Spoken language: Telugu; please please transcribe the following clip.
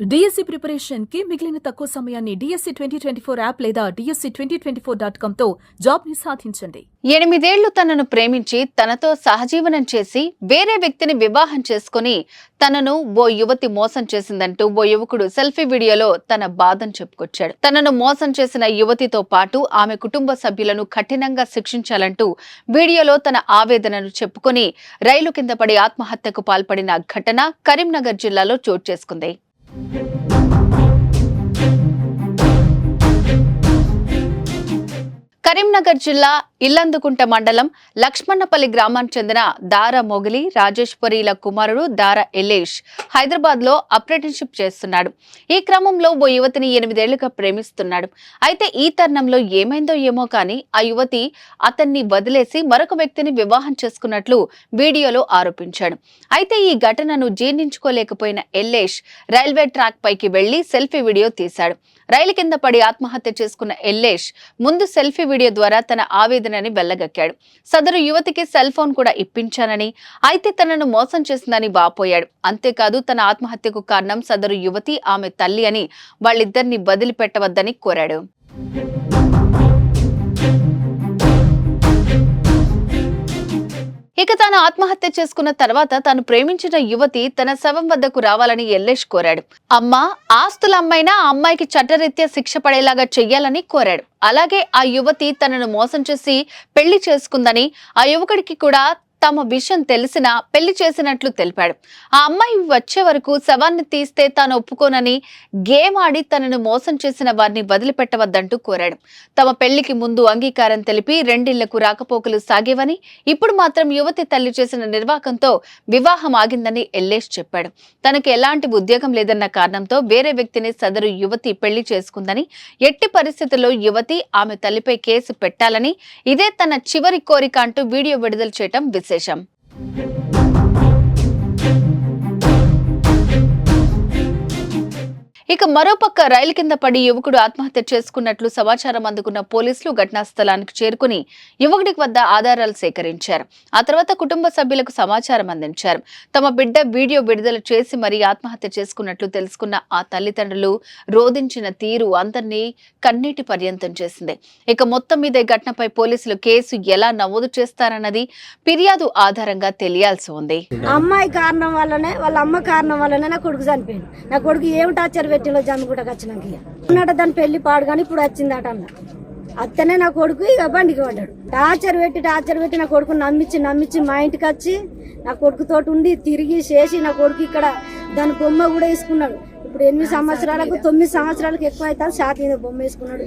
డిఎస్సి ప్రిపరేషన్ కి మిగిలిన తక్కువ సమయాన్ని డిఎస్సి 2024 యాప్ లేదా DSC2024.com తో జాబ్ ని సాధించండి. 8 ఏళ్లు తనను ప్రేమించి తనతో సహజీవనం చేసి వేరే వ్యక్తిని వివాహం చేసుకుని తనను ఓ యువతి మోసం చేసిందంటూ ఓ యువకుడు సెల్ఫీ వీడియోలో తన బాధను చెప్పుకొచ్చాడు. తనను మోసం చేసిన యువతితో పాటు ఆమె కుటుంబ సభ్యులను కఠినంగా శిక్షించాలంటూ వీడియోలో తన ఆవేదనను చెప్పుకొని రైలు కింద పడి ఆత్మహత్యకు పాల్పడిన ఘటన కరీంనగర్ జిల్లాలో చోటు చేసుకుంది. కరీంనగర్ జిల్లా ఇల్లందుకుంట మండలం లక్ష్మణపల్లి గ్రామానికి చెందిన దార మొగిలి రాజేశ్వరిల కుమారుడు దార ఎల్లేష్ హైదరాబాద్ లో అప్రెంటిస్షిప్ చేస్తున్నాడు. ఈ క్రమంలో ఓ యువతిని 8 ఏళ్లుగా ప్రేమిస్తున్నాడు. అయితే ఈ తరుణంలో ఏమైందో ఏమో కానీ ఆ యువతి అతన్ని వదిలేసి మరొక వ్యక్తిని వివాహం చేసుకున్నట్లు వీడియోలో ఆరోపించాడు. అయితే ఈ ఘటనను జీర్ణించుకోలేకపోయిన ఎల్లేష్ రైల్వే ట్రాక్ పైకి వెళ్లి సెల్ఫీ వీడియో తీశాడు. రైలు కింద పడి ఆత్మహత్య చేసుకున్న ఎల్లేష్ ముందు సెల్ఫీ వీడియో ద్వారా తన ఆవేదనని వెళ్లగక్కాడు. సదరు యువతికి సెల్ ఫోన్ కూడా ఇప్పించానని, అయితే తనను మోసం చేసిందని వాపోయాడు. అంతేకాదు తన ఆత్మహత్యకు కారణం సదరు యువతి ఆమె తల్లి అని వాళ్ళిద్దరిని వదిలిపెట్టవద్దని కోరాడు. ఇక తాను ఆత్మహత్య చేసుకున్న తర్వాత తాను ప్రేమించిన యువతి తన శవం వద్దకు రావాలని ఎల్లేష్ కోరాడు. అమ్మ ఆస్తుల అమ్మైనా ఆ అమ్మాయికి చట్టరీత్యా శిక్ష పడేలాగా చెయ్యాలని కోరాడు. అలాగే ఆ యువతి తనను మోసం చేసి పెళ్లి చేసుకుందని, ఆ యువకుడికి కూడా తమ విషయం తెలిసినా పెళ్లి చేసినట్లు తెలిపాడు. ఆ అమ్మాయి వచ్చే వరకు శవాన్ని తీస్తే తాను ఒప్పుకోనని గేమ్ ఆడి తనను మోసం చేసిన వారిని వదిలిపెట్టవద్దంటూ కోరాడు. తమ పెళ్లికి ముందు అంగీకారం తెలిపి రెండిళ్లకు రాకపోకలు సాగేవని, ఇప్పుడు మాత్రం యువతి తల్లి చేసిన నిర్వాకంతో వివాహం ఆగిందని ఎల్లేష్ చెప్పాడు. తనకు ఎలాంటి ఉద్యోగం లేదన్న కారణంతో వేరే వ్యక్తిని సదరు యువతి పెళ్లి చేసుకుందని, ఎట్టి పరిస్థితుల్లో యువతి ఆమె తల్లిపై కేసు పెట్టాలని, ఇదే తన చివరి కోరిక అంటూ వీడియో విడుదల చేయడం విశేషం. ఇక మరోపక్క రైలు కింద పడి యువకుడు ఆత్మహత్య చేసుకున్నట్లు సమాచారం అందుకున్న పోలీసులు ఘటనా స్థలానికి చేరుకుని యువకుడి వద్ద ఆధారాలు సేకరించారు. ఆ తర్వాత కుటుంబ సభ్యులకు సమాచారం అందించారు. తమ బిడ్డ వీడియో విడుదల చేసి మరీ ఆత్మహత్య చేసుకున్నట్లు తెలుసుకున్న ఆ తల్లిదండ్రులు రోధించిన తీరు అందరినీ కన్నీటి పర్యంతం చేసింది. ఇక మొత్తం మీద ఈ ఘటనపై పోలీసులు కేసు ఎలా నమోదు చేస్తారన్నది ఫిర్యాదు ఆధారంగా తెలియాల్సి ఉంది. అమ్మాయి కారణం వల్లనే, వాళ్ళ అమ్మ కారణం వల్లనే నా కొడుకు చనిపోయింది. నా కొడుకు ఏం టార్చర్ పెట్టిలో జమ్మిగుట్టకు వచ్చినాక ఉన్నట దాని పెళ్లి పాడు కానీ ఇప్పుడు వచ్చిందట అన్న అత్తనే నా కొడుకు ఇక బండికి పడ్డాడు. టార్చర్ పెట్టి నా కొడుకు నమ్మించి మా ఇంటికి వచ్చి నా కొడుకుతోటి ఉండి తిరిగి చేసి నా కొడుకు ఇక్కడ దాని బొమ్మ కూడా వేసుకున్నాడు. ఇప్పుడు 8 సంవత్సరాలకు 9 సంవత్సరాలకు ఎక్కువ అవుతుంది, షాతి మీద బొమ్మ వేసుకున్నాడు.